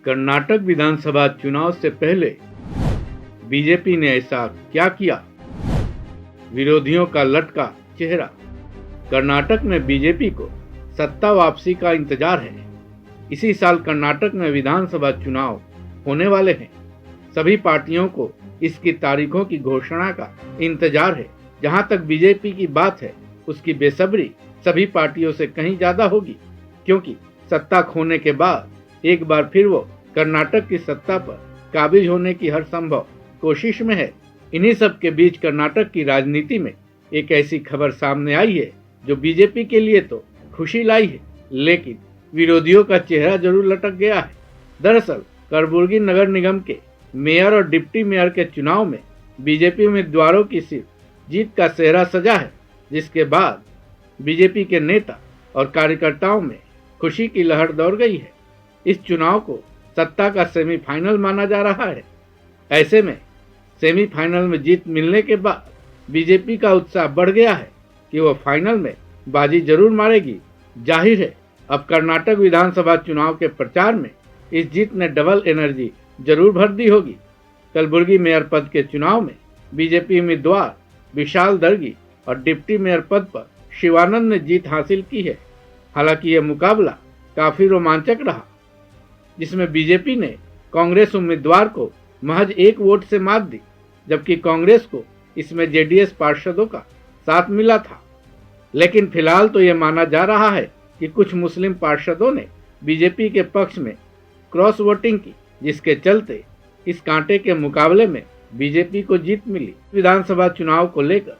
कर्नाटक विधानसभा चुनाव से पहले बीजेपी ने ऐसा क्या किया? विरोधियों का लटका चेहरा। कर्नाटक में बीजेपी को सत्ता वापसी का इंतजार है। इसी साल कर्नाटक में विधानसभा चुनाव होने वाले हैं। सभी पार्टियों को इसकी तारीखों की घोषणा का इंतजार है। जहां तक बीजेपी की बात है, उसकी बेसब्री सभी पार्टियों से कहीं ज्यादा होगी, क्योंकि सत्ता खोने के बाद एक बार फिर वो कर्नाटक की सत्ता पर काबिज होने की हर संभव कोशिश में है। इन्हीं सब के बीच कर्नाटक की राजनीति में एक ऐसी खबर सामने आई है जो बीजेपी के लिए तो खुशी लाई है, लेकिन विरोधियों का चेहरा जरूर लटक गया है। दरअसल कलबुर्गी नगर निगम के मेयर और डिप्टी मेयर के चुनाव में बीजेपी उम्मीदवारों की सिर्फ जीत का सेहरा सजा है, जिसके बाद बीजेपी के नेता और कार्यकर्ताओं में खुशी की लहर दौड़ गई है। इस चुनाव को सत्ता का सेमीफाइनल माना जा रहा है। ऐसे में सेमीफाइनल में जीत मिलने के बाद बीजेपी का उत्साह बढ़ गया है कि वो फाइनल में बाजी जरूर मारेगी। जाहिर है, अब कर्नाटक विधानसभा चुनाव के प्रचार में इस जीत ने डबल एनर्जी जरूर भर दी होगी। कलबुर्गी मेयर पद के चुनाव में बीजेपी उम्मीदवार विशाल दर्गी और डिप्टी मेयर पद पर शिवानंद ने जीत हासिल की है। हालांकि यह मुकाबला काफी रोमांचक रहा, जिसमें बीजेपी ने कांग्रेस उम्मीदवार को महज 1 वोट से मात दी, जबकि कांग्रेस को इसमें जेडीएस पार्षदों का साथ मिला था। लेकिन फिलहाल तो यह माना जा रहा है कि कुछ मुस्लिम पार्षदों ने बीजेपी के पक्ष में क्रॉस वोटिंग की, जिसके चलते इस कांटे के मुकाबले में बीजेपी को जीत मिली। विधानसभा चुनाव को लेकर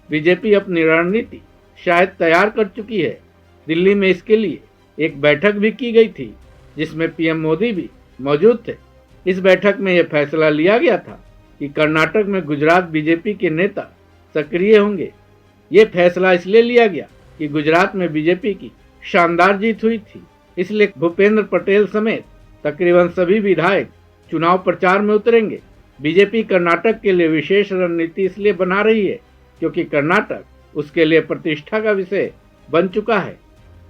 बीजेपी अपनी रणनीति शायद तैयार कर चुकी है। दिल्ली में इसके लिए एक बैठक भी की गई थी, जिसमें पीएम मोदी भी मौजूद थे। इस बैठक में यह फैसला लिया गया था कि कर्नाटक में गुजरात बीजेपी के नेता सक्रिय होंगे। ये फैसला इसलिए लिया गया कि गुजरात में बीजेपी की शानदार जीत हुई थी, इसलिए भूपेंद्र पटेल समेत तकरीबन सभी विधायक चुनाव प्रचार में उतरेंगे। बीजेपी कर्नाटक के लिए विशेष रणनीति इसलिए बना रही है क्योंकि कर्नाटक उसके लिए प्रतिष्ठा का विषय बन चुका है।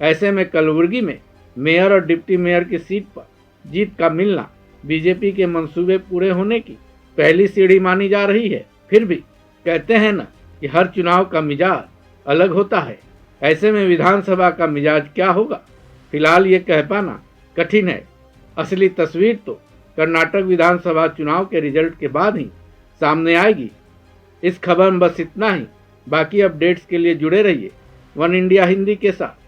ऐसे में कलबुर्गी में मेयर और डिप्टी मेयर की सीट पर जीत का मिलना बीजेपी के मंसूबे पूरे होने की पहली सीढ़ी मानी जा रही है। फिर भी कहते हैं ना कि हर चुनाव का मिजाज अलग होता है। ऐसे में विधानसभा का मिजाज क्या होगा, फिलहाल ये कह पाना कठिन है। असली तस्वीर तो कर्नाटक विधानसभा चुनाव के रिजल्ट के बाद ही सामने आएगी। इस खबर में बस इतना ही। बाकी अपडेट्स के लिए जुड़े रहिए वन इंडिया हिंदी के साथ।